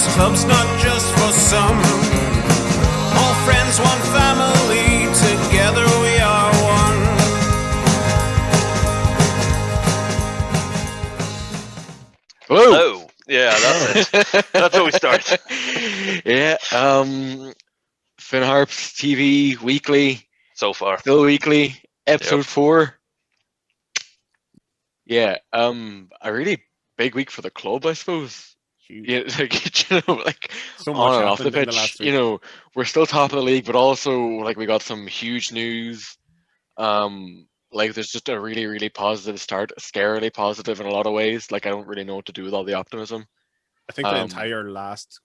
This club's not just for some. All friends, one family, together we are one. Hello. Hello. Yeah, that's it. That's how we start. Yeah. Harps TV Weekly, So far. still weekly, episode 4. Yeah. A really big week for the club, I suppose. Huge. Yeah, like, you know, like So much on and off the happened in the pitch. last week. You know, we're still top of the league, but also like we got some huge news. Like there's just a really, really positive start, scarily positive in a lot of ways. Like I don't really know what to do with all the optimism. I think the entire last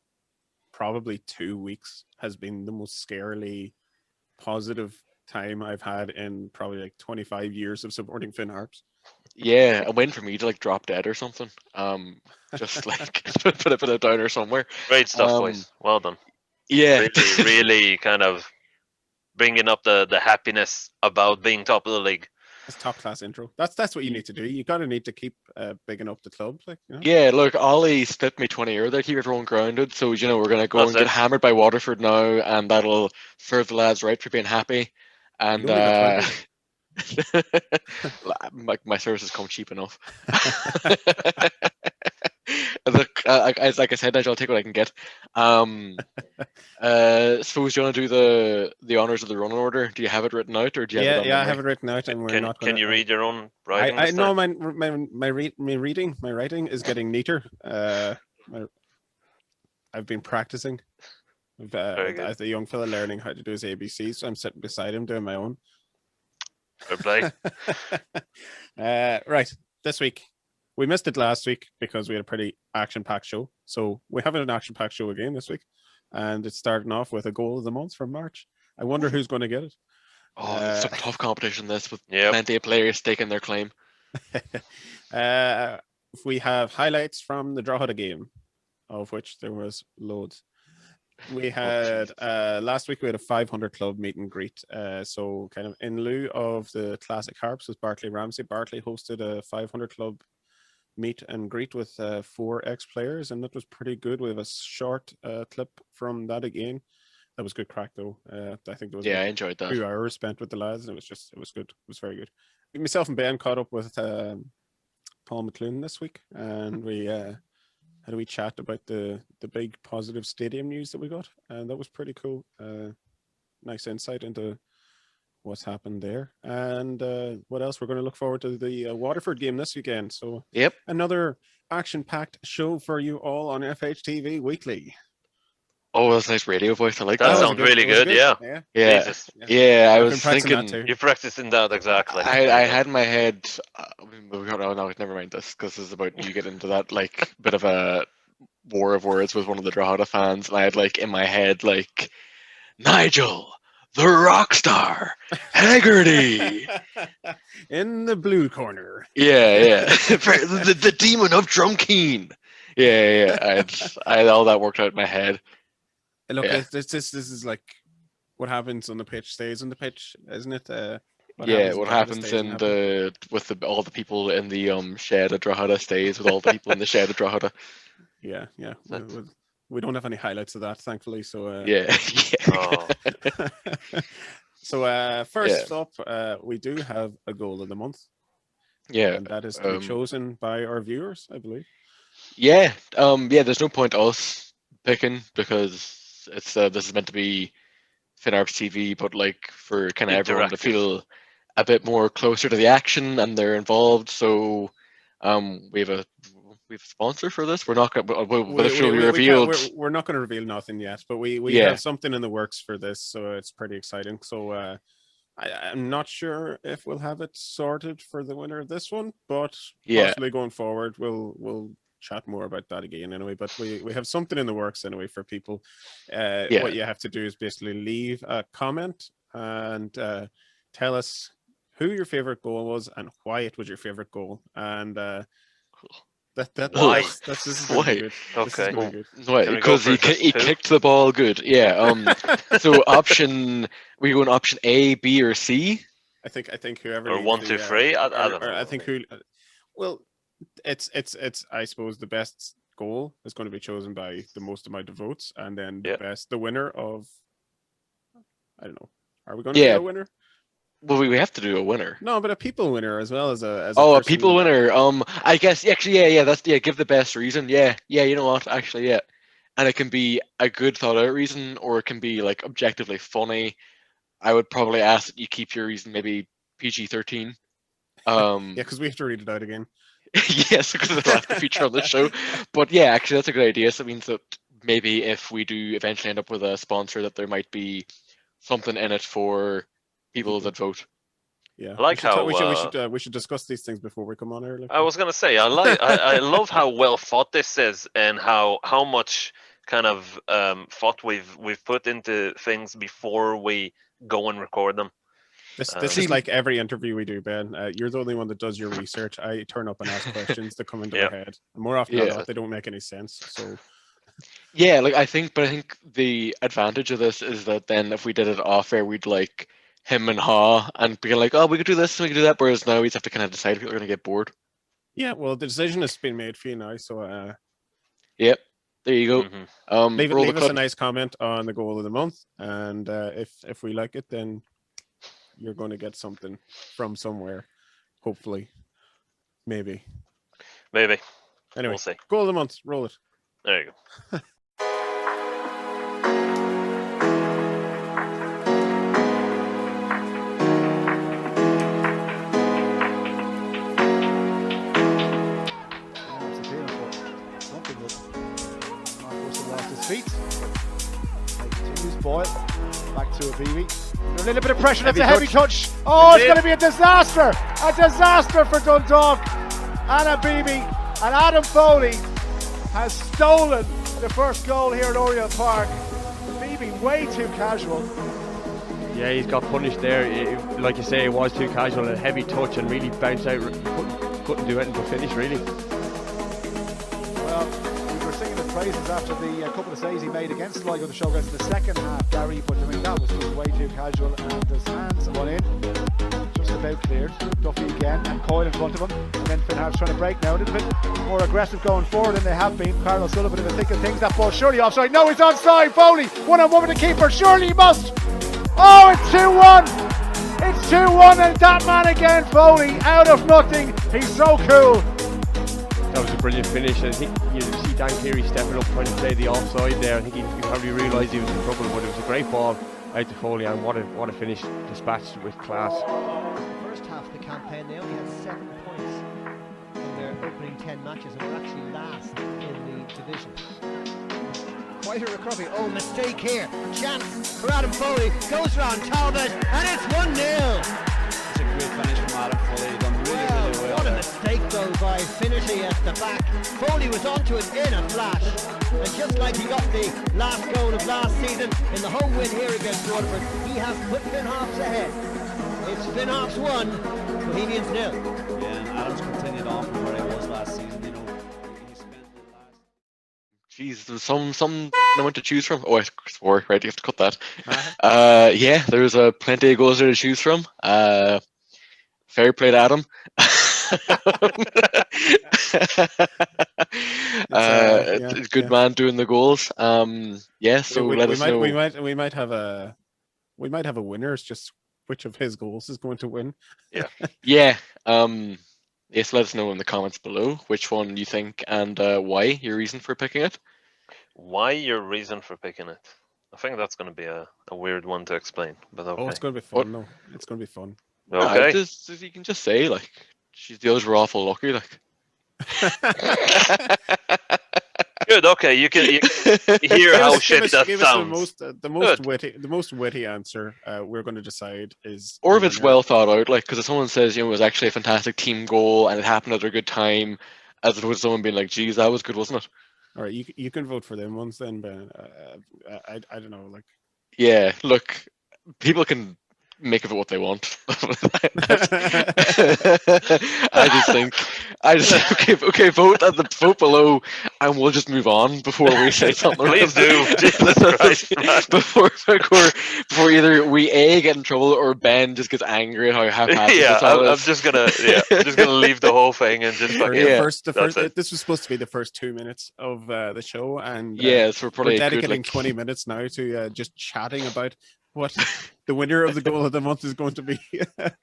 probably 2 weeks has been the most scarily positive time I've had in probably like 25 years of supporting Finn Harps. Yeah, a win for me to like drop dead or something. Just like put it down or somewhere. Great stuff, boys. Well done. Yeah, Really, really kind of bringing up the happiness about being top of the league. That's top class intro. That's what you need to do. You gotta need to keep bigging up the club, like, you know? yeah. Look, Ollie split me 20 euro there, keep everyone grounded. So you know we're gonna go That's and get it. hammered by Waterford now, and that'll serve the lads right for being happy. And You only got 20. my services come cheap enough. Look, like I said, Nigel, I'll take what I can get. Suppose you want to do the honors of the running order. Do you have it written out, or do you have it on Yeah, I memory? have it written out, and we're not. Can you read your own writing? I this know time? my writing is getting neater. I've been practicing. Very good. As a young fella learning how to do his ABC, so I'm sitting beside him doing my own. Fair play. Right, this week. We missed it last week because we had a pretty action-packed show. So we have an action-packed show again this week. And it's starting off with a goal of the month from March. I wonder who's going to get it. Oh, it's some tough competition this with Yep. plenty of players staking their claim. We have highlights from the Drogheda game, of which there was loads. We had last week we had a 500 club meet and greet. So kind of in lieu of the classic Harps with Bartley Ramsey, Bartley hosted a 500 club meet and greet with 4 ex-players, and that was pretty good. We have a short clip from that again. That was good crack though. I think there was I enjoyed that. 2 hours spent with the lads, and it was good. It was very good. Myself and Ben caught up with Paul McClune this week, and we had a wee chat about the big positive stadium news that we got, and that was pretty cool. Nice insight into what's happened there. And what else? We're going to look forward to the Waterford game this weekend. So Yep. another action-packed show for you all on FHTV Weekly. Oh, that's a nice radio voice. I like That that. sounds really good. Yeah. Yeah. Jesus. Yeah, I I've was been practicing thinking. that too. You're practicing that exactly. I had in my head. No, never mind this, because this is about you get into that like bit of a war of words with one of the Drogheda fans, and I had like in my head like Nigel, the rock star, Haggerty. In the blue corner. Yeah. the demon of Drumkeen. Yeah. I had all that worked out in my head. Look, Yeah. this is like what happens on the pitch stays on the pitch, isn't it? What happens in the with all the people in the shed at Drogheda stays with all the people in the shed at Drogheda. Yeah. We don't have any highlights of that, thankfully. So Yeah. Oh. So first up, we do have a goal of the month. Yeah. And that is to be chosen by our viewers, I believe. Yeah. There's no point us picking because it's this is meant to be FinArps TV, but like for kind of everyone to feel a bit more closer to the action and they're involved. So we have a sponsor for this. We're not going to it should be revealed. We're not going to reveal nothing yet, but we have something in the works for this, so it's pretty exciting. So I'm not sure if we'll have it sorted for the winner of this one, but possibly going forward we'll chat more about that again anyway. But we have something in the works anyway for people. What you have to do is basically leave a comment and tell us who your favorite goal was and why it was your favorite goal. And this is really good. Okay. Because he kicked the ball good. Yeah. So we go in option A, B, or C. I think whoever or 1, 2, 3. I don't know. I think who. Well, it's I suppose the best goal is going to be chosen by the most amount of votes, and then the winner of, I don't know. Are we going to do a winner? Well, we have to do a winner. No, but a people winner as well as a. A people winner. I guess actually, that's give the best reason. Yeah. You know what? Actually, yeah, and it can be a good thought out reason, or it can be like objectively funny. I would probably ask that you keep your reason maybe PG-13. Because we have to read it out again. Yes, because it'll have to feature on the show. But yeah, actually, that's a good idea. So it means that maybe if we do eventually end up with a sponsor, that there might be something in it for people that vote. Yeah, I like how we should discuss these things before we come on early. I was gonna say I love how well thought this is, and how much kind of thought we've put into things before we go and record them. This is like every interview we do, Ben. You're the only one that does your research. I turn up and ask questions that come into my head. More often than not, they don't make any sense. So yeah, I think the advantage of this is that then if we did it off air, we'd like him and Ha and be like, oh, we could do this and we could do that. Whereas now we just have to kind of decide if people are going to get bored. Yeah, well, the decision has been made for you now. So yep, there you go. Mm-hmm. Leave us a nice comment on the goal of the month, and if we like it, then you're going to get something from somewhere, hopefully, maybe. Anyway, we'll see. Goal of the month, roll it. There you go. Feet. Continues Boyle. Back to a BB. A little bit of pressure. That's a heavy touch. Oh, it's going to be a disaster. A disaster for Dundalk. And a BB. And Adam Foley has stolen the first goal here at Oriel Park. BB way too casual. Yeah, he's got punished there. Like you say, it was too casual. A heavy touch and really bounced out. Couldn't do anything to finish, really. Well, we were singing his praises after the couple of saves he made against Sligo the show against the second half, Gary, but I mean that was just way too casual, and his hands one in, just about cleared. Duffy again, and Coyle in front of him, and then Finn Harps trying to break now, a little bit more aggressive going forward than they have been. Carl Sullivan in the thick of things, that ball surely offside. No, he's onside. Foley, one-on-one with the keeper, surely he must. Oh, it's 2-1. It's 2-1, and that man again, Foley, out of nothing. He's so cool. That was a brilliant finish. I think you see Dan Cleary stepping up trying to play the offside there. I think he probably realised he was in trouble, but it was a great ball out to Foley, and what a finish, dispatched with class. First half of the campaign, they only had 7 points in their opening 10 matches, and were actually last in the division. Quite a recovery. Oh, mistake here. Chance for Adam Foley. Goes round Talbot, and it's 1-0. It's a great finish from Adam Foley. Done really well. What a mistake though by Finnerty at the back. Foley was onto it in a flash, and just like he got the last goal of last season in the home win here against Waterford, he has put Finn Harps ahead. It's Finn Harps 1, Bohemians 0. Yeah, and Adam's continued on from where he was last season. You know, he spent the last. Jeez, there was some one to choose from. Oh, I swore, right? You have to cut that. Yeah, there was plenty of goals there to choose from. Fair play to Adam. Good man doing the goals. Yeah, so let us know. We might have a winner. It's just which of his goals is going to win. Yeah. Yeah. Yes, let us know in the comments below which one you think and why, your reason for picking it. Why your reason for picking it? I think that's going to be a weird one to explain, but okay. Oh, it's going to be fun. No, it's going to be fun. Okay. You can just say like, the others were awful lucky. Like. Good. Okay, you can hear how shit that sounds. The most witty answer we're going to decide is. Or if it's well thought out, like because if someone says it was actually a fantastic team goal and it happened at a good time, as opposed to someone being like, "Geez, that was good, wasn't it?" All right, you can vote for them ones then, Ben. I don't know, like. Yeah, look, people can make of it what they want. I just think, okay, vote below, and we'll just move on before we say something. Please do. Jesus Christ, man. before either we get in trouble or Ben just gets angry at how happy. Yeah, I'm just gonna leave the whole thing and just fucking. This was supposed to be the first 2 minutes of the show, and so we're dedicating 20 minutes now to just chatting about what the winner of the goal of the month is going to be.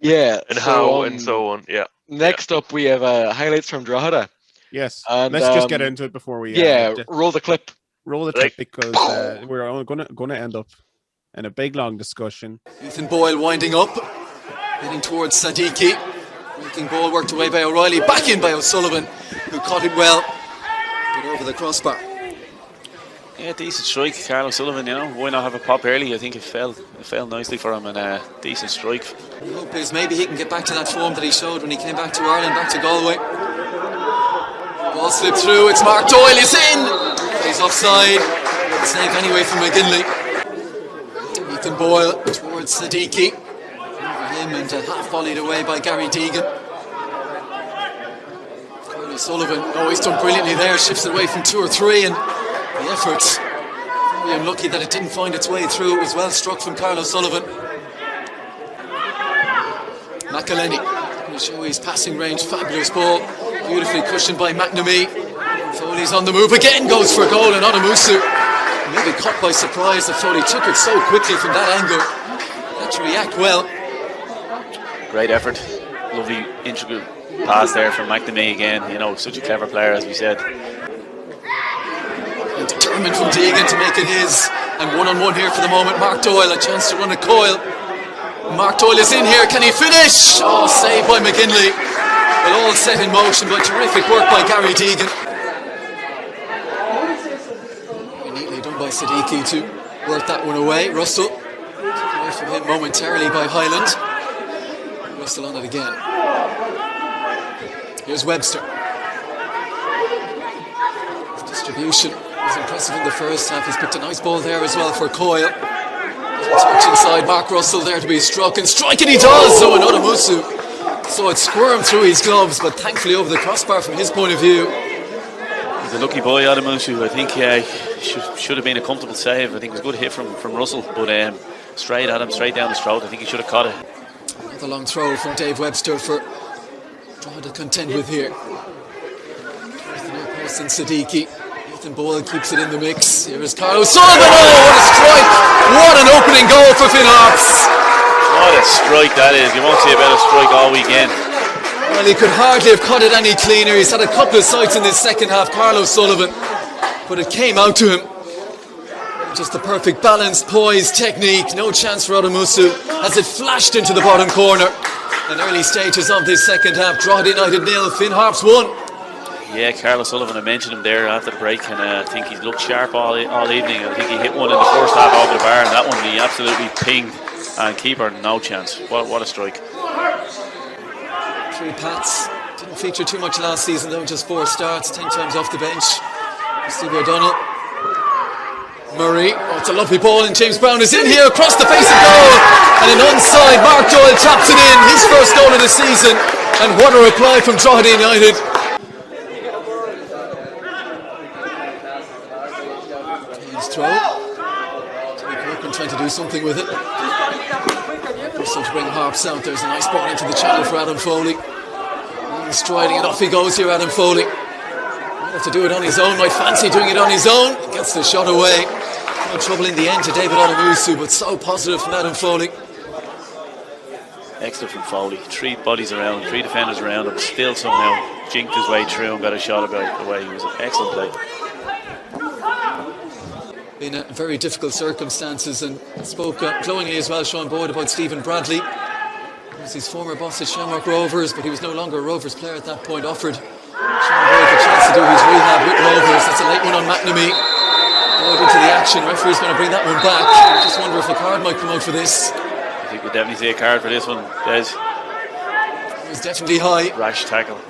And how and so on. Yeah. Next up, we have highlights from Drogheda. Yes. And, let's just get into it before we. Roll the clip. Roll the clip because we're only going to end up in a big long discussion. Ethan Boyle winding up, heading towards Sadiki. Making ball worked away by O'Reilly, back in by O'Sullivan, who caught it well, but over the crossbar. Yeah, decent strike, Carl O'Sullivan, why not have a pop early? I think it fell nicely for him, and decent strike. The hope is maybe he can get back to that form that he showed when he came back to Ireland, back to Galway. Ball slipped through, it's Mark Doyle, it's in! He's offside, save anyway from McGinley. Ethan Boyle towards Sadiki. Over him and half volleyed away by Gary Deegan. Carl O'Sullivan, he's done brilliantly there, shifts it away from 2 or 3, and the efforts, very unlucky that it didn't find its way through. It was well struck from Carl O'Sullivan. McElhenney going to show his passing range, fabulous ball, beautifully cushioned by McNamee. Foley's on the move again, goes for a goal, and Onamusu maybe caught by surprise that Foley took it so quickly from that angle. Had to react well. Great effort, lovely intricate pass there from McNamee again. Such a clever player, as we said. And determined from Deegan to make it his. And one-on-one here for the moment. Mark Doyle, a chance to run a coil. Mark Doyle is in here, can he finish? Saved by McGinley. But all set in motion by terrific work by Gary Deegan. Very neatly done by Sadiki to work that one away. Russell, away from him momentarily by Highland. Russell on it again. Here's Webster. His distribution was impressive in the first half. He's picked a nice ball there as well for Coyle. Touch inside, Mark Russell there to be struck, and striking he does! So Onamusu saw it squirm through his gloves, but thankfully over the crossbar from his point of view. He's a lucky boy, Onamusu. I think should have been a comfortable save. I think it was a good hit from Russell, but straight at him, straight down his throat. I think he should have caught it. Another long throw from Dave Webster for Drogheda to contend with here. Here's the near post in Sadiki. Ethan Boyle keeps it in the mix. Here is Carl O'Sullivan. What a strike! What an opening goal for Finn Harps! What a strike that is. You won't see a better strike all weekend. Well, he could hardly have cut it any cleaner. He's had a couple of sights in this second half, Carl O'Sullivan, but it came out to him. Just the perfect balance, poise, technique. No chance for Onamusu as it flashed into the bottom corner. In early stages of this second half, Drogheda United 0, Finn Harps 1. Yeah, Carl O'Sullivan, I mentioned him there after the break, and I think he's looked sharp all evening. I think he hit one in the first half over the bar, and that one he absolutely pinged. And keeper, no chance. What a strike. 3 pats. Didn't feature too much last season though, just 4 starts, 10 times off the bench. Steve O'Donnell. Murray, it's a lovely ball, and James Brown is in here across the face of goal, and an onside. Mark Doyle taps it in, his first goal of the season, and what a reply from Drogheda United. James throw. Trying to do something with it. So to bring Harps out, there's a nice ball into the channel for Adam Foley. Striding it, off he goes here, Adam Foley. Might have to do it on his own, might fancy doing it on his own. Gets the shot away. No trouble in the end to David Onamusu, but so positive from Adam Foley. Excellent from Foley. 3 bodies around, 3 defenders around him, still somehow jinked his way through and got a shot away. It was an excellent play. In very difficult circumstances, and spoke glowingly as well, Sean Boyd, about Stephen Bradley. He was his former boss at Shamrock Rovers, but he was no longer a Rovers player at that point. Offered Sean Boyd the chance to do his rehab with Rovers. That's a late one on McNamee. Boyd into the action. Referee's going to bring that one back. I just wonder if a card might come out for this. I think we'll definitely see a card for this one, Des. It was definitely high. Rash tackle.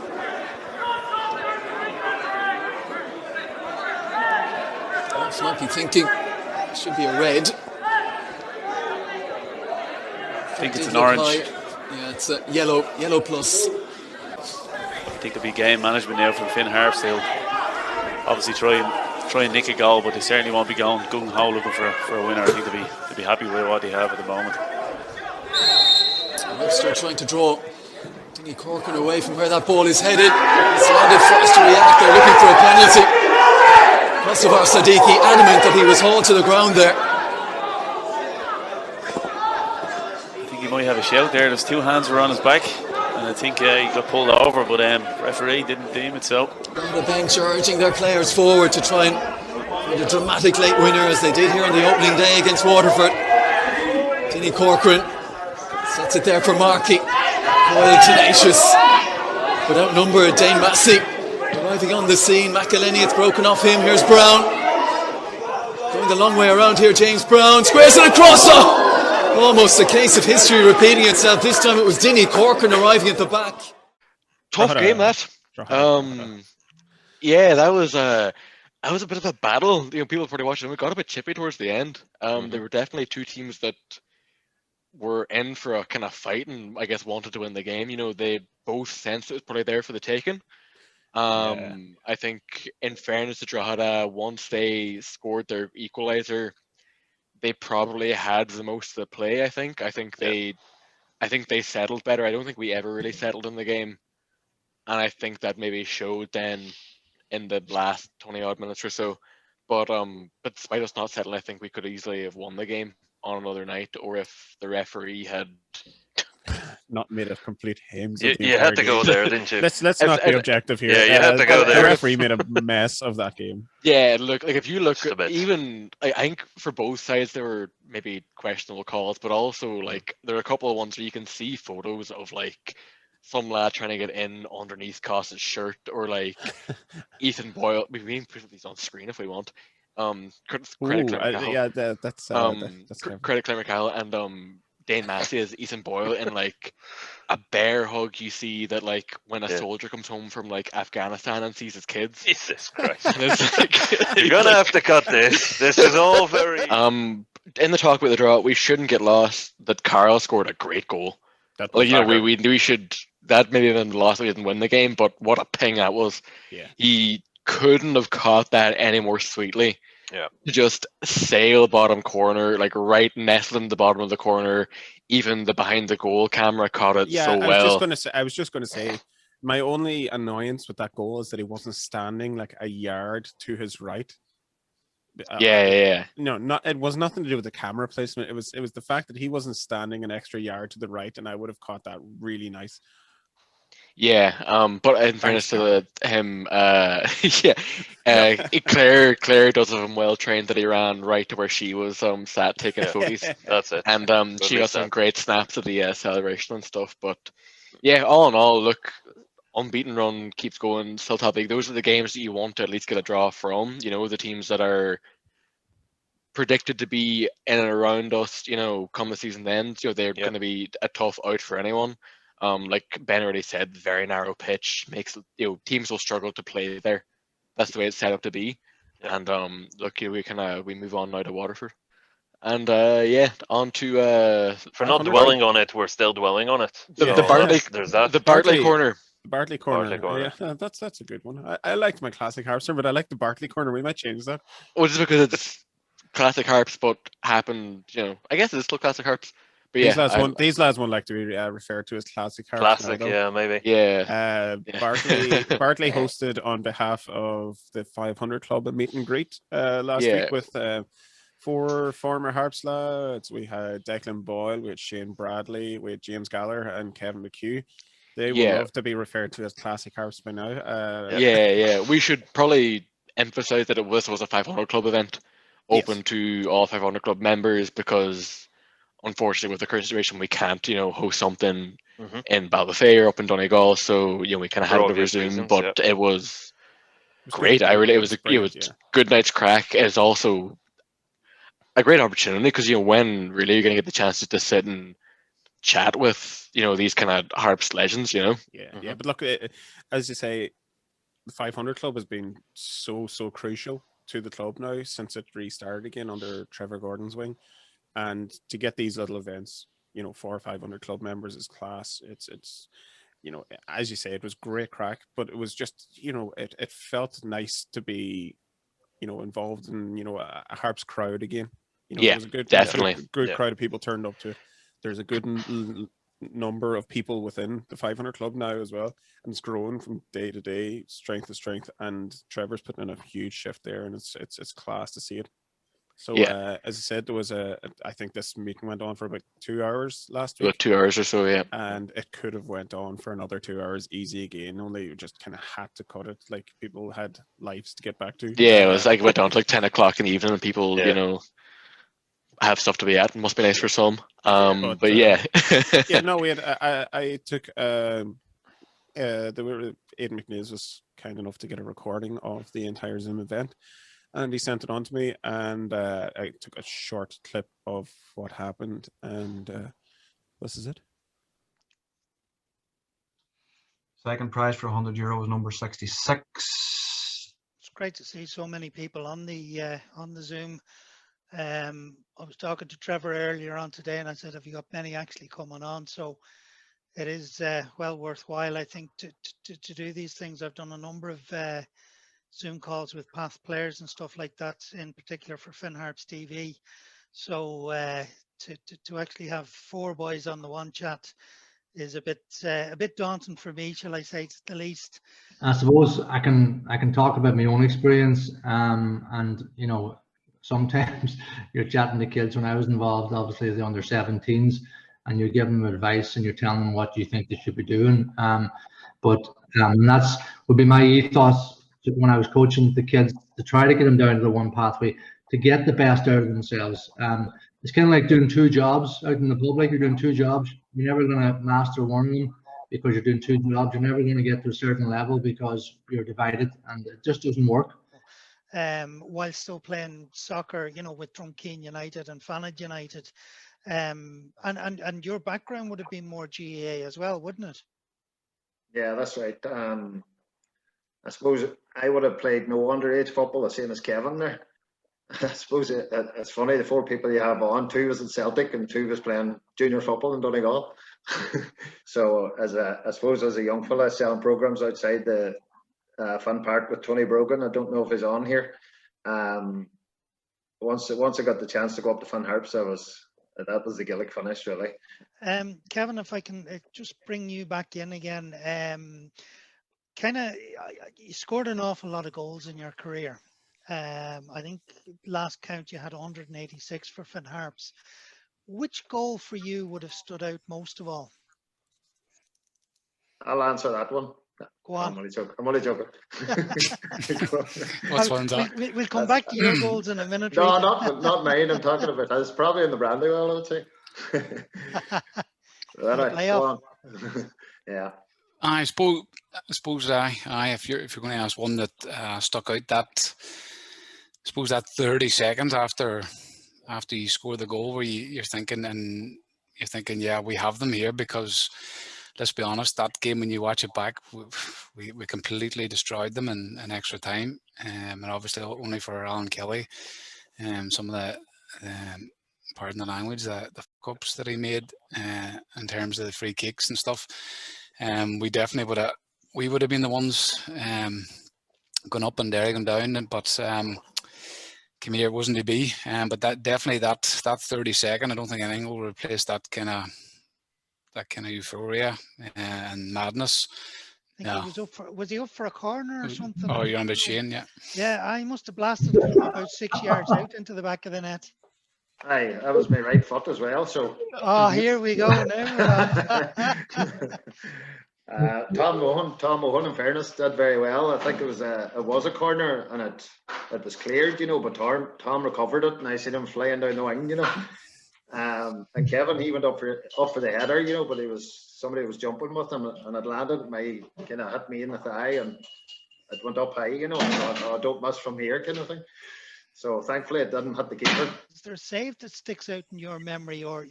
Might be thinking it should be a red. think it's an orange. Yeah, it's a yellow plus. I think there'll be game management now from Finn Harps. They'll obviously try and nick a goal, but they certainly won't be going gung-ho looking for a winner. I think they'll be happy with what they have at the moment. Webster trying to draw Dinny Corcoran away from where that ball is headed. He's landed first to react. They're looking for a penalty. Mustafa Sadiqi adamant that he was hauled to the ground there. I think he might have a shout there. There's 2 hands were on his back, and I think he got pulled over, but referee didn't deem it so. The bench are urging their players forward to try and find a dramatic late winner, as they did here on the opening day against Waterford. Dinny Corcoran sets it there for Markey. Boyle tenacious, but outnumbered. Dane Massey arriving on the scene. McElhenney, it's broken off him. Here's Brown. Going the long way around here, James Brown. Squares it across. Oh! Almost a case of history repeating itself. This time it was Dinny Corcoran arriving at the back. Tough game, that. Yeah, that was a bit of a battle. You know, people probably watching it got a bit chippy towards the end. There were definitely 2 teams that were in for a kind of fight and I guess wanted to win the game. You know, they both sensed it was probably there for the taking. I think in fairness to Drogheda, once they scored their equaliser, they probably had the most of the play. I think they settled better. I don't think we ever really settled in the game, and I think that maybe showed then in the last 20 odd minutes or so. But despite us not settling, I think we could easily have won the game on another night, or if the referee had not made a complete hymns. You had to go there, didn't you? Let's not be objective here. Yeah, you had to go there. The referee made a mess of that game. Yeah, look, like if you look, even I think for both sides there were maybe questionable calls, but also like there are a couple of ones where you can see photos of like some lad trying to get in underneath Cost's shirt, or like Ethan Boyle. We can put these on screen if we want. Credit Claire McHugh. That's credit Claire McHugh and Dane Massey as Ethan Boyle in like a bear hug. You see that like when a soldier comes home from like Afghanistan and sees his kids. Jesus Christ! You're gonna have to cut this. This is all very. In the talk about the draw, we shouldn't get lost that Carl scored a great goal. Like, you know, we should. That maybe been the loss that we didn't win the game, but what a ping that was. Yeah. He couldn't have caught that any more sweetly. Yeah. Just sail bottom corner, like right nestled in the bottom of the corner. Even the behind the goal camera caught it so well. I was just gonna say my only annoyance with that goal is that he wasn't standing like a yard to his right. No, it was nothing to do with the camera placement. It was the fact that he wasn't standing an extra yard to the right, and I would have caught that really nice. Yeah, but in fairness to him, Claire does have him well trained that he ran right to where she was sat taking photos. That's it. And she got some great snaps of the celebration and stuff. But yeah, all in all, look, unbeaten run keeps going, still top league. Those are the games that you want to at least get a draw from. You know, the teams that are predicted to be in and around us, you know, come the season ends, you know, they're going to be a tough out for anyone. Like Ben already said, very narrow pitch makes, you know, teams will struggle to play there. That's the way it's set up to be. And look, we move on now to Waterford. And on to for not dwelling on it, we're still dwelling on it. The Bartley, there's that. The Bartley corner. The Bartley corner. Yeah, that's a good one. I liked my classic Harps, but I like the Bartley corner. We might change that. Well, just because it's classic Harps, but happened, you know, I guess it's still classic Harps. But these lads won't like to be referred to as classic Harps. Classic, now, maybe. Yeah. Bartley hosted on behalf of the 500 Club a meet and greet last week with 4 former Harps lads. We had Declan Boyle, we had Shane Bradley, we had James Gallagher and Kevin McHugh. They would love to be referred to as classic Harps by now. We should probably emphasize that this was a 500 Club event open to all 500 Club members, because unfortunately with the current situation we can't, you know, host something in Ballyfair or up in Donegal, so, you know, we kind of had to resume, but it was great. It was a good night's crack. It's also a great opportunity because, you know, when really you're going to get the chance to sit and chat with, you know, these kind of Harps legends, you know. But look, as you say, the 500 Club has been so crucial to the club now since it restarted again under Trevor Gordon's wing, and to get these little events 400 or 500 club members is class. It's as you say, it was great crack, but it was just, it felt nice to be, involved in, a Harps crowd again. Yeah, there was a definitely. good crowd of people turned up to it. There's a good number of people within the 500 club now as well, and it's growing from day to day, strength to strength. And Trevor's putting in a huge shift there, and it's class to see it. So as I said, there was I think this meeting went on for about 2 hours last week. About 2 hours or so, yeah. And it could have went on for another 2 hours easy again, only you just kind of had to cut it. Like, people had lives to get back to. Yeah, it was like it went on to like 10 o'clock in the evening, and people, have stuff to be at. It must be nice for some. But yeah. Yeah, no, we had, I took, Aidan McNeil was kind enough to get a recording of the entire Zoom event. And he sent it on to me, and I took a short clip of what happened, and this is it. Second prize for €100 was number 66. It's great to see so many people on the Zoom. I was talking to Trevor earlier on today, and I said, have you got many actually coming on? So it is well worthwhile, I think, to do these things. I've done a number of Zoom calls with past players and stuff like that, in particular for Harps TV. So to actually have 4 boys on the one chat is a bit daunting for me, shall I say, to the least. I suppose I can talk about my own experience, and sometimes you're chatting to kids. When I was involved, obviously the under 17s, and you're giving them advice and you're telling them what you think they should be doing. But that's would be my ethos when I was coaching the kids, to try to get them down to the one pathway, to get the best out of themselves. It's kind of like doing 2 jobs out in the public. You're doing 2 jobs. You're never going to master one of them because you're doing 2 jobs. You're never going to get to a certain level because you're divided, and it just doesn't work. While still playing soccer, with Drogheda United and Fanad United, and your background would have been more GAA as well, wouldn't it? Yeah, that's right. I suppose I would have played no underage football, the same as Kevin there. I suppose it's funny, the 4 people you have on, 2 was in Celtic and 2 was playing junior football in Donegal. So I suppose as a young fella selling programs outside the Fun Park with Tony Brogan, I don't know if he's on here. Once I got the chance to go up to Fun Harps, that was the Gaelic finish, really. Kevin, if I can just bring you back in again, you scored an awful lot of goals in your career. I think last count you had 186 for Finn Harps. Which goal for you would have stood out most of all? I'll answer that one. Go on. I'm only joking. What's one's that? We'll come back to your goals in a minute. No, not mine. I'm talking about. I was probably in the Brandywell, I would say. Yeah. I suppose if you're going to ask one that stuck out, that I suppose that 30 seconds after you score the goal, where you're thinking, yeah, we have them here, because let's be honest, that game, when you watch it back, we completely destroyed them in extra time, and obviously only for Alan Kelly, some of the pardon the language, the fuck-ups that he made in terms of the free kicks and stuff. We definitely would have been the ones going up and Derry going down, but came here, wasn't to be. But that 30 second, I don't think anything will replace that kind of euphoria and madness. I think was he up for a corner or something? Oh, you're on about Shane, yeah. Yeah, I must have blasted it from about 6 yards out into the back of the net. Aye, that was my right foot as well. So. Oh, here we go now. Tom Mohan, in fairness, did very well. I think it was a corner, and it was cleared, but Tom recovered it, and I seen him flying down the wing, and Kevin, he went up for the header, but somebody was jumping with him, and it landed, kind of hit me in the thigh, and it went up high, and I thought, oh, don't miss from here, kind of thing. So thankfully it didn't hit the keeper. Is there a save that sticks out in your memory, or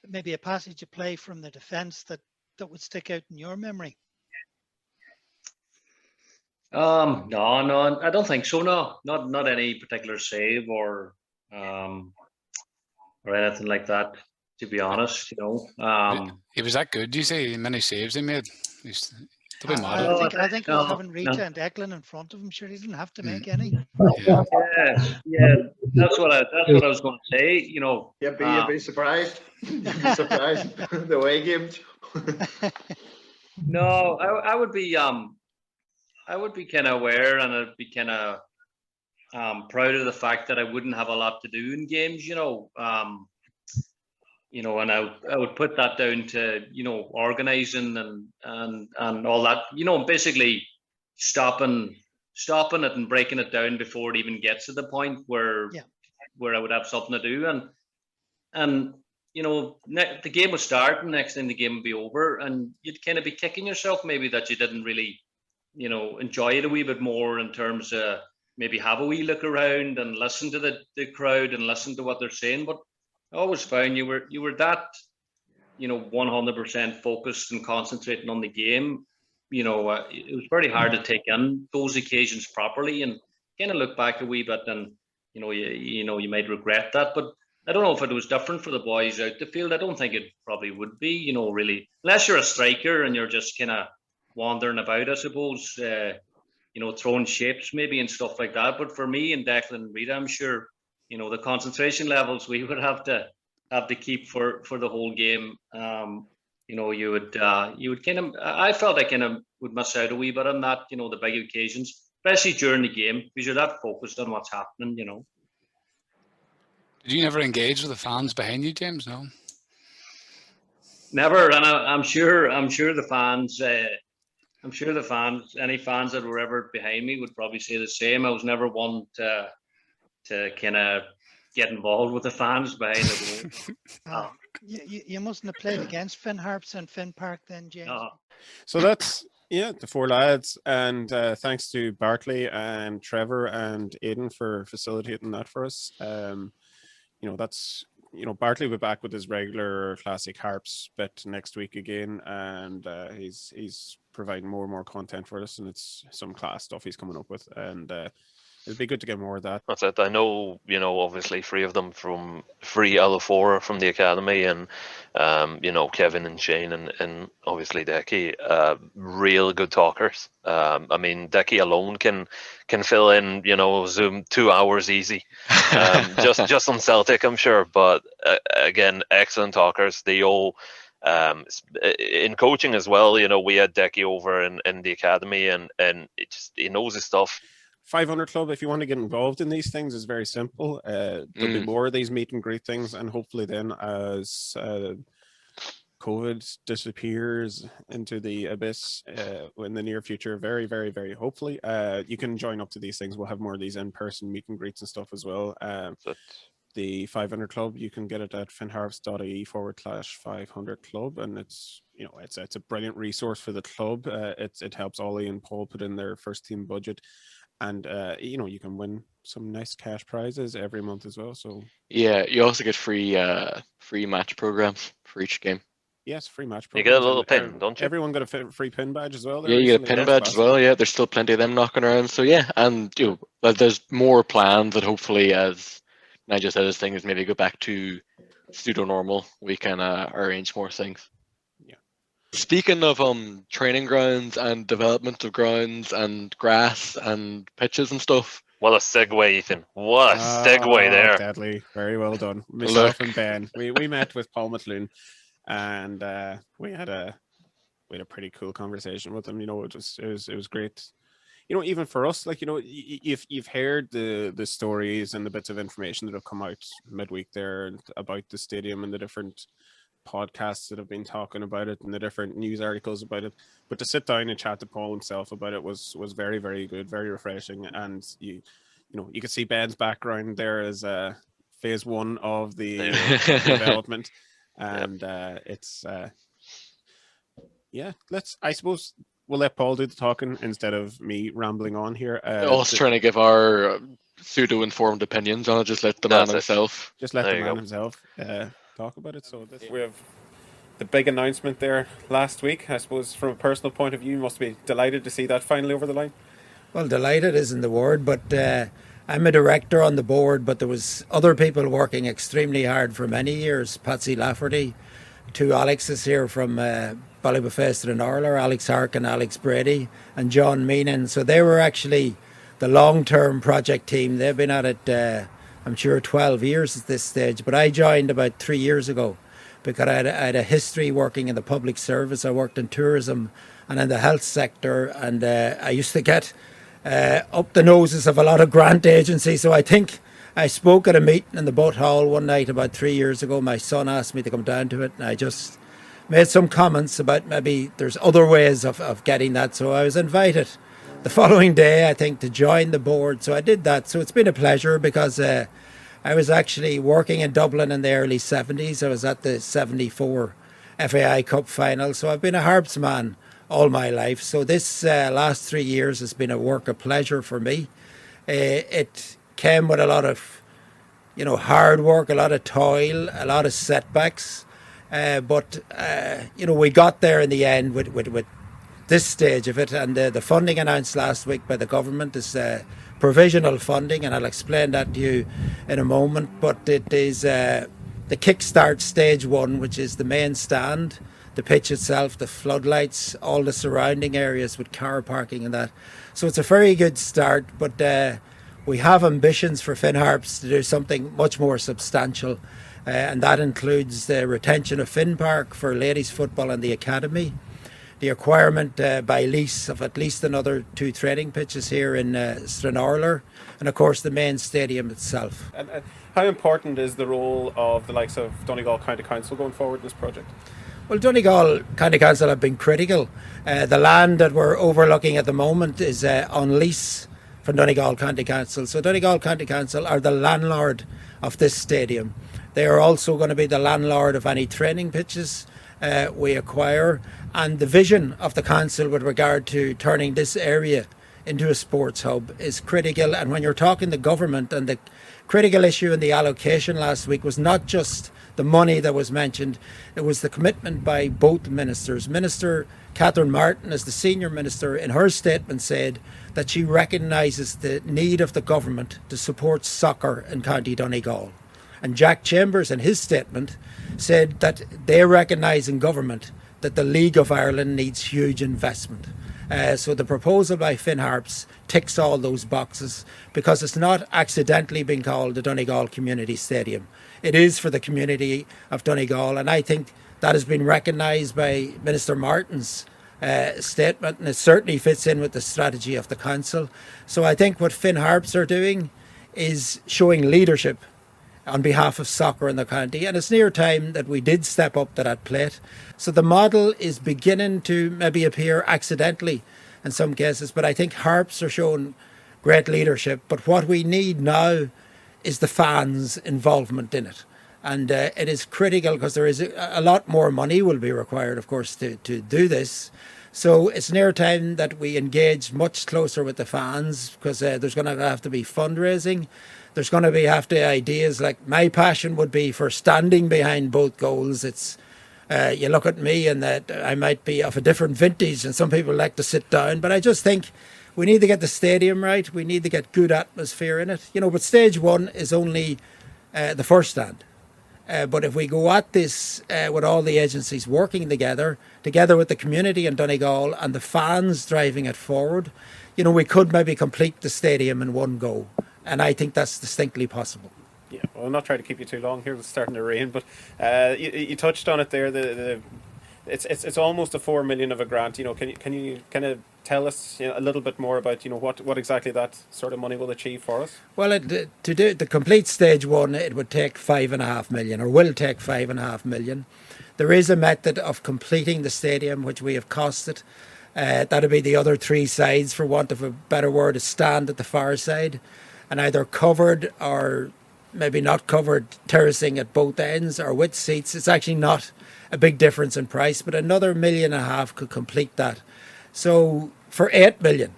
maybe a passage of play from the defence that would stick out in your memory? No, I don't think so. No, not any particular save or anything like that. to be honest. He was that good. Do you say how many saves he made? I think with having Rita and Declan in front of him, sure, he didn't have to make any. Yeah, that's what I was going to say. You'd be surprised. You'd be surprised the way games. No, I would be kind of aware, and I'd be kind of proud of the fact that I wouldn't have a lot to do in games. And I would put that down to organizing and all that. Basically stopping it and breaking it down before it even gets to the point where I would have something to do. And the game would start, and next thing the game would be over, and you'd kind of be kicking yourself maybe that you didn't really enjoy it a wee bit more, in terms of maybe have a wee look around and listen to the crowd and listen to what they're saying. But I always found you were that 100% focused and concentrating on the game. It was very hard to take in those occasions properly, and kind of look back a wee bit, and you might regret that. But I don't know if it was different for the boys out the field. I don't think it probably would be, really, unless you're a striker and you're just kind of wandering about, I suppose, throwing shapes maybe and stuff like that. But for me and Declan and Rita, I'm sure, the concentration levels we would have to keep for the whole game. You would kind of, I felt I kind of would miss out a wee bit on that, the big occasions, especially during the game, because you're that focused on what's happening, Did you never engage with the fans behind you, James? No. Never, and I'm sure the fans. Any fans that were ever behind me would probably say the same. I was never one to kind of get involved with the fans behind the goal. You mustn't have played against Finn Harps and Finn Park then, James. So that's the four lads, and thanks to Bartley and Trevor and Aidan for facilitating that for us. That's Bartley will be back with his regular classic Harps bit next week again, and he's providing more and more content for us, and it's some class stuff he's coming up with, and it'd be good to get more of that. That's it. I know, obviously three out of 4 from the academy, and Kevin and Shane and obviously Decky, real good talkers. I mean, Decky alone can fill in, Zoom 2 hours easy, just on Celtic, I'm sure. But again, excellent talkers. They all, in coaching as well. We had Decky over in the academy, and he knows his stuff. 500 Club, if you want to get involved in these things, is very simple. There'll be more of these meet and greet things, and hopefully then as COVID disappears into the abyss in the near future, very, very, very hopefully, you can join up to these things. We'll have more of these in-person meet and greets and stuff as well. The 500 Club, you can get it at finharps.ie/500 Club, and it's a brilliant resource for the club. It helps Ollie and Paul put in their first team budget. And you can win some nice cash prizes every month as well. So yeah, you also get free match programs for each game. Yes, free match programs. You get a little pin, don't you? Everyone got a free pin badge as well. Yeah, you get a pin badge as well. Yeah, there's still plenty of them knocking around. So yeah, and there's more plans that hopefully, as Nigel said, his thing is maybe go back to pseudo normal. We can arrange more things. Speaking of training grounds and development of grounds and grass and pitches and stuff. What a segue, Ethan. What a segue there. Deadly. Very well done. Myself and Ben. We met with Paul McHugh, and we had a pretty cool conversation with him. It was great. Even for us, you've heard the stories and the bits of information that have come out midweek there about the stadium and the different podcasts that have been talking about it and the different news articles about it, but to sit down and chat to Paul himself about it was very, very good, very refreshing. And you could see Ben's background there as phase 1 of the development, and it's I suppose we'll let Paul do the talking instead of me rambling on here. Also trying to give our pseudo-informed opinions on it. Just let the man himself. Just let the man himself talk about it. So we have the big announcement there last week. I suppose from a personal point of view, you must be delighted to see that finally over the line. Well, delighted isn't the word, but I'm a director on the board, but there was other people working extremely hard for many years. Patsy Lafferty, two Alexes here from Ballybofester and Orler, Alex Harkin, Alex Brady, and John Meenan. So they were actually the long-term project team. They've been at it, I'm sure, 12 years at this stage. But I joined about 3 years ago because I had a history working in the public service. I worked in tourism and in the health sector, and I used to get up the noses of a lot of grant agencies. So I think I spoke at a meeting in the Butt Hall one night about 3 years ago. My son asked me to come down to it, and I just made some comments about maybe there's other ways of getting that. So I was invited the following day, I think, to join the board. So I did that. So it's been a pleasure because I was actually working in Dublin in the early 70s. I was at the 74 FAI Cup final. So I've been a Harps man all my life. So this last 3 years has been a work of pleasure for me. It came with a lot of, hard work, a lot of toil, a lot of setbacks. But we got there in the end with this stage of it. And the funding announced last week by the government is provisional funding, and I'll explain that to you in a moment. But it is the kickstart stage 1, which is the main stand, the pitch itself, the floodlights, all the surrounding areas with car parking and that. So it's a very good start, but we have ambitions for Finn Harps to do something much more substantial, and that includes the retention of Finn Park for ladies football and the academy, the acquirement by lease of at least another 2 training pitches here in Stranorlar, and of course the main stadium itself. And how important is the role of the likes of Donegal County Council going forward in this project? Well, Donegal County Council have been critical. The land that we're overlooking at the moment is on lease from Donegal County Council. So Donegal County Council are the landlord of this stadium. They are also going to be the landlord of any training pitches we acquire. And the vision of the council with regard to turning this area into a sports hub is critical. And when you're talking to government, and the critical issue in the allocation last week was not just the money that was mentioned, it was the commitment by both ministers. Minister Catherine Martin, as the senior minister, in her statement said that she recognises the need of the government to support soccer in County Donegal. And Jack Chambers, in his statement, said that they recognise in government that the League of Ireland needs huge investment. So the proposal by Finn Harps ticks all those boxes because it's not accidentally being called the Donegal Community Stadium. It is for the community of Donegal, and I think that has been recognised by Minister Martin's statement, and it certainly fits in with the strategy of the council. So I think what Finn Harps are doing is showing leadership on behalf of soccer in the county, and it's near time that we did step up to that plate. So the model is beginning to maybe appear accidentally in some cases, but I think Harps are showing great leadership. But what we need now is the fans' involvement in it, and it is critical because there is a lot more money will be required, of course, to do this. So it's near time that we engage much closer with the fans, because there's going to have to be fundraising. There's going to have to ideas like my passion would be for standing behind both goals. It's you look at me and that I might be of a different vintage, and some people like to sit down, but I just think we need to get the stadium right. We need to get good atmosphere in it, but stage 1 is only the first stand. But if we go at this with all the agencies working together with the community in Donegal and the fans driving it forward, we could maybe complete the stadium in one go. And I think that's distinctly possible. Yeah, well, I'm not trying to keep you too long here. It's starting to rain, but you touched on it there. It's almost a 4 million of a grant. Can you kind of tell us a little bit more about what exactly that sort of money will achieve for us? Well, to do the complete stage 1, it would take 5.5 million, or will take 5.5 million. There is a method of completing the stadium which we have costed. That'll be the other 3 sides, for want of a better word, a stand at the far side, and either covered or maybe not covered terracing at both ends, or with seats. It's actually not a big difference in price, but another 1.5 million could complete that. So for 8 million,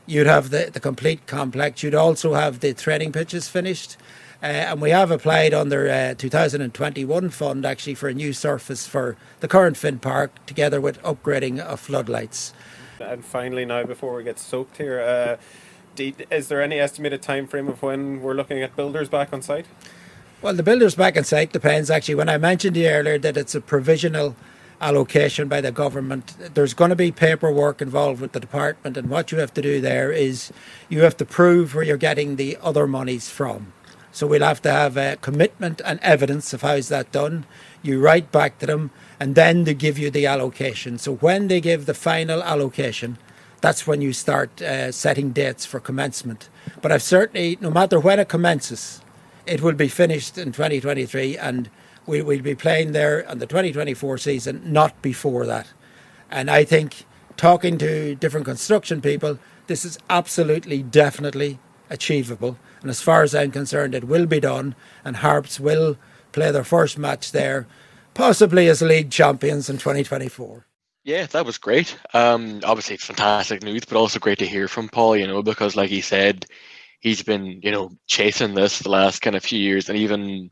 you'd have the complete complex. You'd also have the training pitches finished. And we have applied under 2021 fund actually for a new surface for the current Finn Park, together with upgrading of floodlights. And finally now, before we get soaked here, Is there any estimated time frame of when we're looking at builders back on site? Well, the builders back on site depends actually. When I mentioned to you earlier that it's a provisional allocation by the government, there's going to be paperwork involved with the department, and what you have to do there is you have to prove where you're getting the other monies from. So we'll have to have a commitment and evidence of how's that done. You write back to them, and then they give you the allocation. So when they give the final allocation, that's when you start setting dates for commencement. But I've certainly, no matter when it commences, it will be finished in 2023, and we'll be playing there on the 2024 season, not before that. And I think, talking to different construction people, this is absolutely, definitely achievable. And as far as I'm concerned, it will be done, and Harps will play their first match there, possibly as league champions in 2024. Yeah, that was great. Obviously, it's fantastic news, but also great to hear from Paul, because like he said, he's been, chasing this the last kind of few years. And even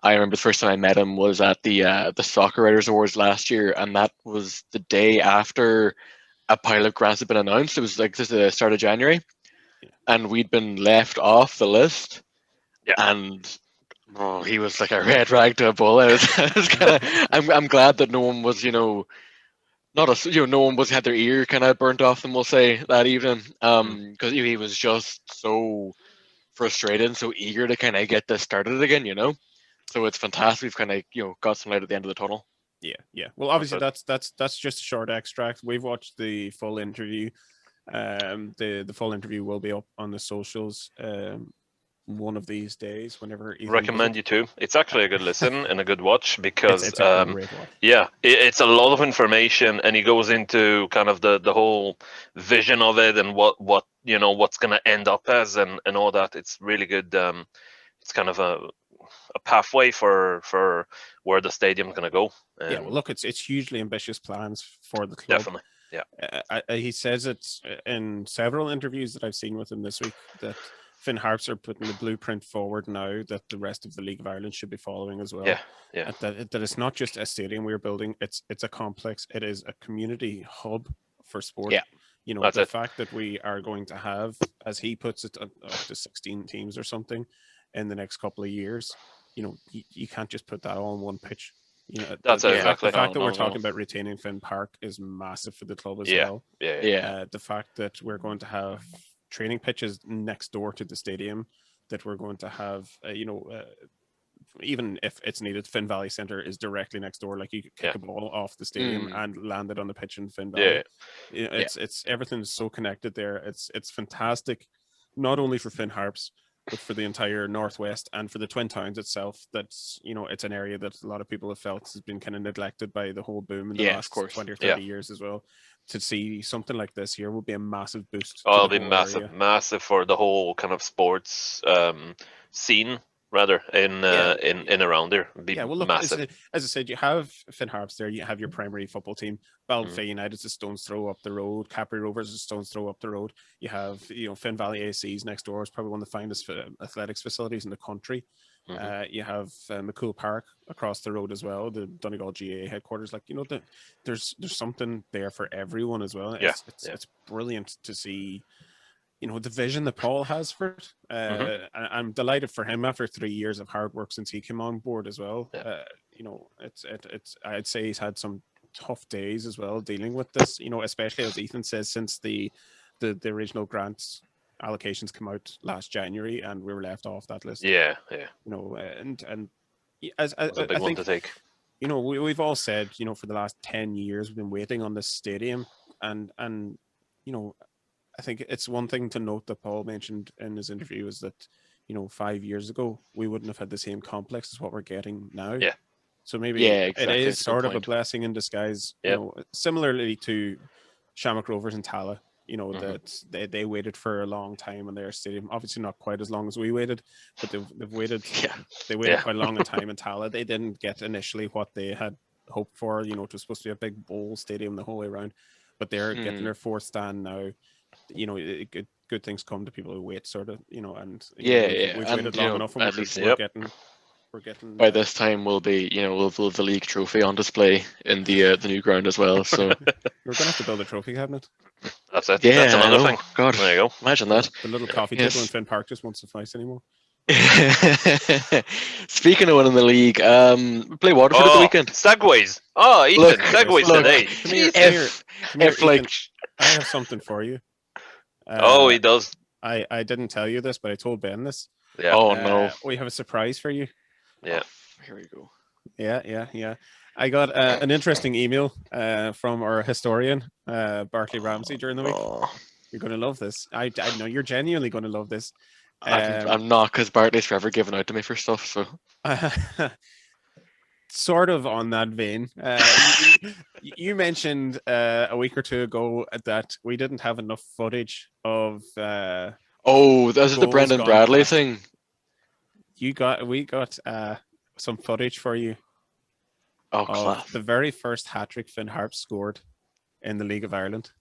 I remember the first time I met him was at the Soccer Writers Awards last year, and that was the day after a pile of grants had been announced. It was like this the start of January, and we'd been left off the list. Yeah. And he was like a red rag to a bull. I'm glad that no one was, no one was had their ear kind of burnt off them, we'll say, that evening, because he was just so frustrated and so eager to kind of get this started again, So it's fantastic. We've kind of got some light at the end of the tunnel. Yeah. Well, obviously that's just a short extract. We've watched the full interview. The full interview will be up on the socials one of these days, whenever. Recommend you to. It's actually a good listen and a good watch, because it's a great watch. It's a lot of information, and he goes into kind of the whole vision of it and what what's going to end up as and all that. It's really good. It's kind of a pathway for where the stadium's going to go. Well, look, it's hugely ambitious plans for the club. Definitely. Yeah. He says it in several interviews that I've seen with him this week, that Finn Harps are putting the blueprint forward now that the rest of the League of Ireland should be following as well. Yeah. That it's not just a stadium we're building; it's a complex. It is a community hub for sport. Yeah, the fact that we are going to have, as he puts it, up to 16 teams or something in the next couple of years. You can't just put that all on one pitch. That's exactly. The fact that we're talking about retaining Finn Park is massive for the club as well. Yeah. The fact that we're going to have training pitches next door to the stadium, that we're going to have, even if it's needed, Finn Valley Centre is directly next door. Like, you could kick a ball off the stadium and land it on the pitch in Finn Valley. It's everything's so connected there. It's fantastic, not only for Finn Harps, but for the entire Northwest and for the Twin Towns itself. That's, it's an area that a lot of people have felt has been kind of neglected by the whole boom in the last 20 or 30 years as well. To see something like this here will be a massive boost. It'll be massive for the whole kind of sports scene, rather, in around there. It'll be well, look, massive. As I said, you have Finn Harps there. You have your primary football team. Balfay United's a stone's throw up the road. Capri Rovers is a stone's throw up the road. You have, Finn Valley AC's next door. Is probably one of the finest athletics facilities in the country. You have McHugh Park across the road as well, the Donegal GA headquarters. Like, there's something there for everyone as well. It's brilliant to see, the vision that Paul has for it. I'm delighted for him after 3 years of hard work since he came on board as well. It's I'd say he's had some tough days as well dealing with this, especially as Ethan says, since the original grants allocations come out last January and we were left off that list. And as I think to take. We've all said, for the last 10 years we've been waiting on this stadium, and I think it's one thing to note that Paul mentioned in his interview is that 5 years ago we wouldn't have had the same complex as what we're getting now. So maybe exactly. It is sort of a blessing in disguise. Similarly to Shamrock Rovers and Tala. That they waited for a long time in their stadium. Obviously not quite as long as we waited, but they've waited. They waited quite a long time in Tala. They didn't get initially what they had hoped for. It was supposed to be a big bowl stadium the whole way around, but they're getting their fourth stand now. Good things come to people who wait, sort of. And we've waited long enough, and we're getting we're getting by this time we'll be, we'll have the league trophy on display in the new ground as well. So we're gonna have to build a trophy cabinet. That's it. Yeah, That's another thing. God, there you go. Imagine that. The little coffee table in Finn Park just won't suffice anymore. Speaking of winning the league, we play Waterford at the weekend. Segues. Oh, Ethan, Look, segues look, today. Come here, if Ethan, I have something for you. Oh, he does. I didn't tell you this, but I told Ben this. Yeah. Oh no. We have a surprise for you. Yeah. Here we go. Yeah. I got an interesting email from our historian, Bartley Ramsey, during the week. You're going to love this. I know you're genuinely going to love this. I'm not, because Bartley's forever giving out to me for stuff. So, sort of on that vein, you mentioned a week or two ago that we didn't have enough footage of. Oh, this is the Brendan Bradley thing. We got some footage for you. Oh, of class. The very first hat-trick Finn Harps scored in the League of Ireland.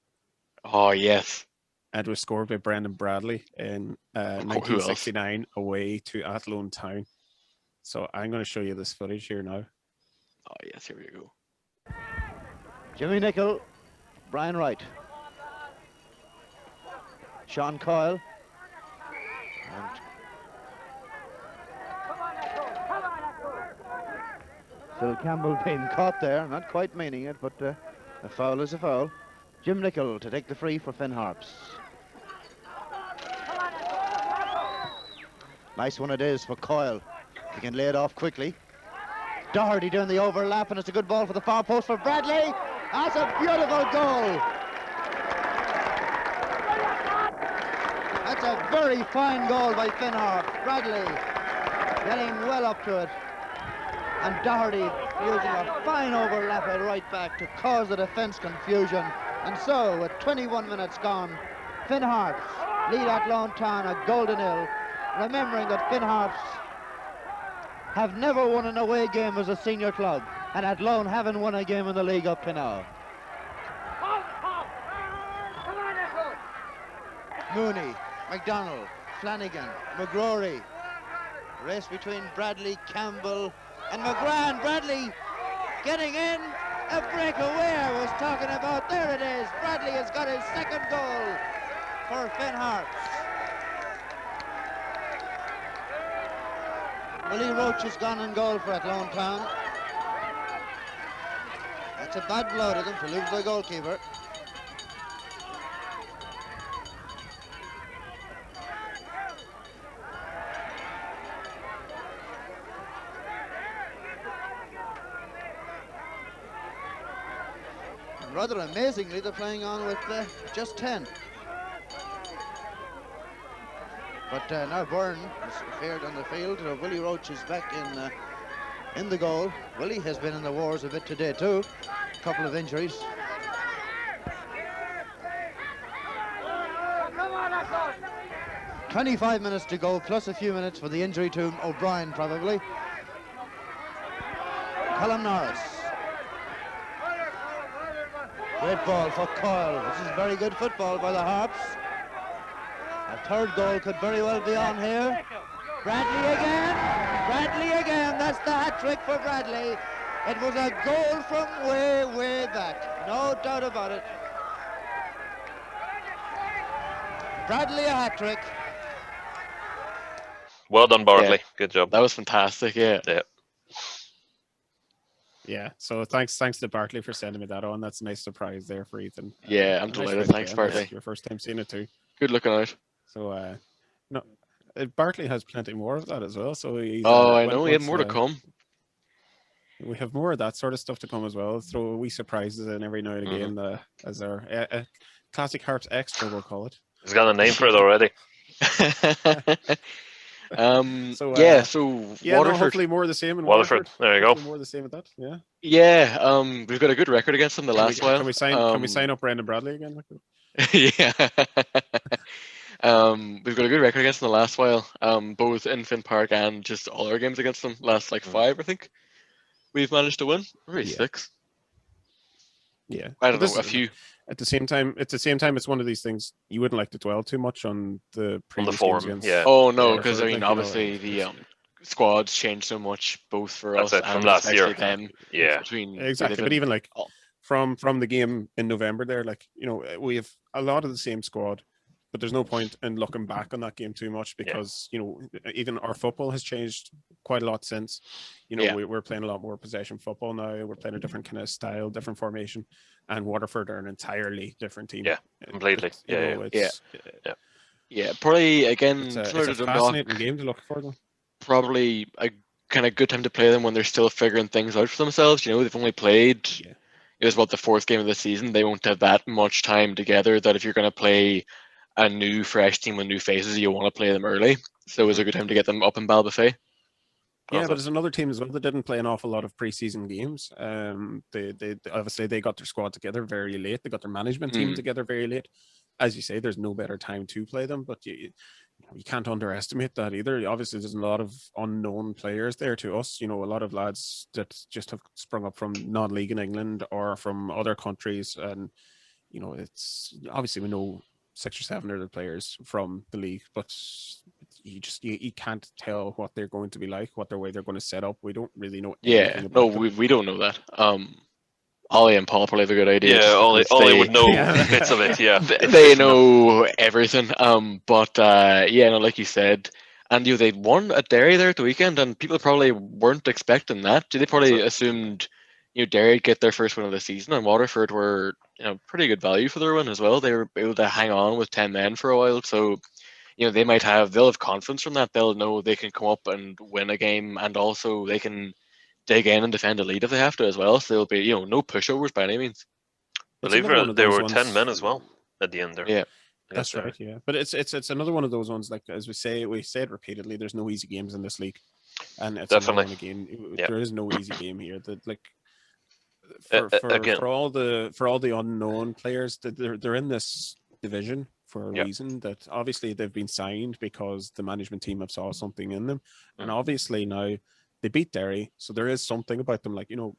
Oh, yes. And was scored by Brendan Bradley in 1969 away to Athlone Town. So I'm going to show you this footage here now. Oh, yes, here we go. Jimmy Nicholl, Brian Wright, Sean Coyle, and Phil Campbell being caught there, not quite meaning it, but a foul is a foul. Jim Nicholl to take the free for Finn Harps. Nice one it is for Coyle. He can lay it off quickly. Doherty doing the overlap, and it's a good ball for the far post for Bradley. That's a beautiful goal. That's a very fine goal by Finn Harps. Bradley getting well up to it. And Doherty using a fine overlap at right back to cause the defence confusion. And so, with 21 minutes gone, Finn Harps lead Athlone Town a goal to nil. Remembering that Finn Harps have never won an away game as a senior club, and Athlone haven't won a game in the league up to now. Mooney, McDonald, Flanagan, McGrory. Race between Bradley, Campbell, and McGrath. Bradley getting in. A breakaway I was talking about. There it is. Bradley has got his second goal for Finn Harps. Willie Roach has gone in goal for Athlone Town. That's a bad blow to them to lose their goalkeeper. And rather amazingly, they're playing on with just 10. But now Byrne has appeared on the field. Willie Roach is back in the goal. Willie has been in the wars a bit today too. A couple of injuries. "25 minutes to go, plus a few minutes for the injury to O'Brien, probably." Colin Norris. Great ball for Coyle. This is very good football by the Harps. A third goal could very well be on here. Bradley again. Bradley again. That's the hat-trick for Bradley. It was a goal from way, way back. No doubt about it. Bradley a hat-trick. Well done, Bartley. Yeah, good job. That was fantastic. Yeah. Yeah. So thanks to Bartley for sending me that on. That's a nice surprise there for Ethan. Yeah, I'm delighted. Thanks, Bartley. Your first time seeing it too. Good looking out. So no, Bartley has plenty more of that as well. So he's, I know. We have more to come. We have more of that sort of stuff to come as well. Throw wee surprises in every now and again as our classic Harps extra, we'll call it. He's got a name for it already. So Waterford. No, hopefully more of the same in Waterford. There you go. More of the same with that. Yeah. Yeah. We've got a good record against them the last while. Can we sign up Brendan Bradley again? Yeah. We've got a good record against them the last while. Both in Finn Park and just all our games against them. Last 5, I think. We've managed to win. Maybe 6. Yeah. I don't know, a few. At the same time, it's one of these things you wouldn't like to dwell too much on the previous form. games Yeah. Oh no, because I mean, obviously the squads change so much, both for That's us it, from and last especially year. them. Yeah. Between Exactly, but even like from the game in November there, like, you know, we have a lot of the same squad, but there's no point in looking back on that game too much because, you know, even our football has changed quite a lot since. You know, we're playing a lot more possession football now. We're playing a different kind of style, different formation, and Waterford are an entirely different team. Yeah, completely. Yeah, probably again. It's a fascinating game to look for them. Probably a kind of good time to play them when they're still figuring things out for themselves. You know, they've only played. It was about the 4th game of the season. They won't have that much time together. That if you're going to play a new, fresh team with new faces, you want to play them early. So it was a good time to get them up in Balbuffet. Yeah, but there's another team as well that didn't play an awful lot of preseason games. They obviously they got their squad together very late. They got their management team together very late. As you say, there's no better time to play them, but you can't underestimate that either. Obviously, there's a lot of unknown players there to us. You know, a lot of lads that just have sprung up from non-league in England or from other countries, and you know, it's obviously we know 6 or 7 other players from the league, but you can't tell what they're going to be like, what their way they're going to set up. We don't really know anything about them. we don't know that. Ollie and Paul probably have a good idea. Yeah, Ollie would know bits of it. Yeah, they know everything. Like you said, and they won at Derry there at the weekend, and people probably weren't expecting that. They probably assumed Derry would get their first win of the season, and Waterford were pretty good value for their win as well. They were able to hang on with 10 men for a while, so they'll have confidence from that. They'll know they can come up and win a game, and also they can dig in and defend a lead if they have to as well. So there'll be no pushovers by any means. I believe there were 10 men as well at the end there. Yeah, that's right. Yeah, but it's another one of those ones, like as we say it repeatedly. There's no easy games in this league, and it's definitely again. There is no easy game here. That like for all the unknown players, that they're in this division for a reason. That obviously they've been signed because the management team have saw something in them, and obviously now they beat Derry, so there is something about them. Like you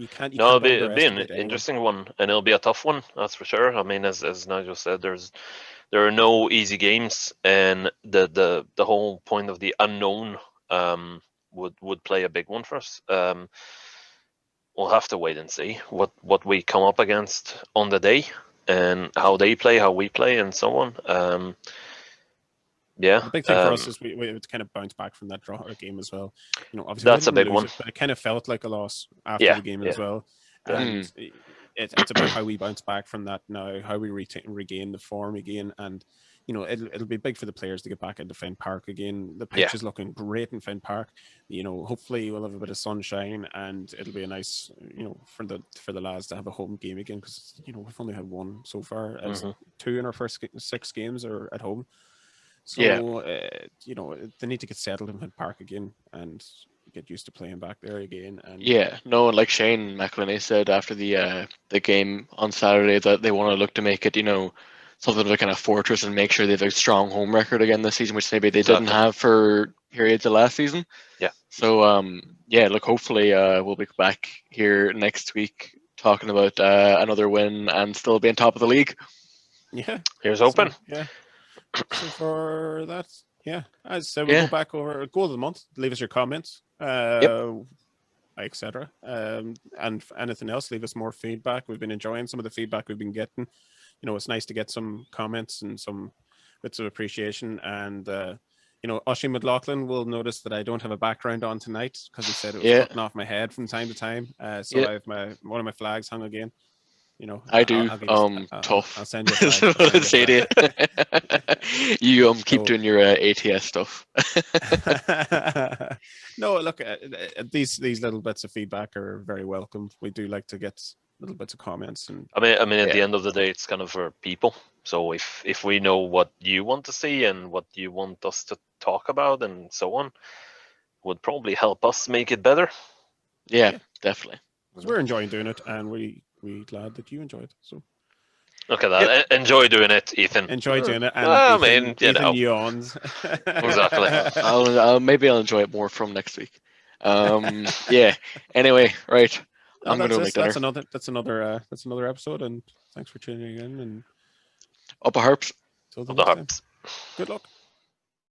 can't. It'll be an interesting one, and it'll be a tough one. That's for sure. I mean, as Nigel said, there are no easy games, and the whole point of the unknown would play a big one for us. We'll have to wait and see what we come up against on the day, and how they play, how we play, and so on. The big thing for us is we kind of bounce back from that draw game as well. Obviously that's a big one. But it kind of felt like a loss after the game as well. And it's about how we bounce back from that now, how we regain the form again, and it'll be big for the players to get back into Finn Park again. The pitch is looking great in Finn Park. Hopefully we'll have a bit of sunshine, and it'll be a nice, for the lads to have a home game again, because we've only had one so far, as 2 in our first 6 games are at home. So, they need to get settled in Finn Park again and get used to playing back there again. And like Shane McElhinney said after the game on Saturday, that they want to look to make it, something of a kind of fortress, and make sure they have a strong home record again this season, which maybe they didn't have for periods of last season. Yeah. So, look, hopefully we'll be back here next week talking about another win and still be on top of the league. Yeah. Here's open. So for that, as I said, we'll go back over goal of the month. Leave us your comments, etc. And anything else, leave us more feedback. We've been enjoying some of the feedback we've been getting. It's nice to get some comments and some bits of appreciation. And Oisin McLaughlin will notice that I don't have a background on tonight, because he said it was cutting off my head from time to time. So I have one of my flags hung again. I do. Tough. I'll send you a flag. You keep doing your ATS stuff. No, look, these little bits of feedback are very welcome. We do like to get little bits of comments, and I mean, at the end of the day, it's kind of for people. So if we know what you want to see and what you want us to talk about and so on, would probably help us make it better. Yeah, definitely. Because we're enjoying doing it, and we're glad that you enjoy it. So look at that. Enjoy doing it, Ethan. Enjoy doing it. And Ethan yawns. Exactly. I'll enjoy it more from next week. Anyway, right. I'm going to make dinner. That's another episode, and thanks for tuning in. And up a Harps. Up the Harps. Good luck.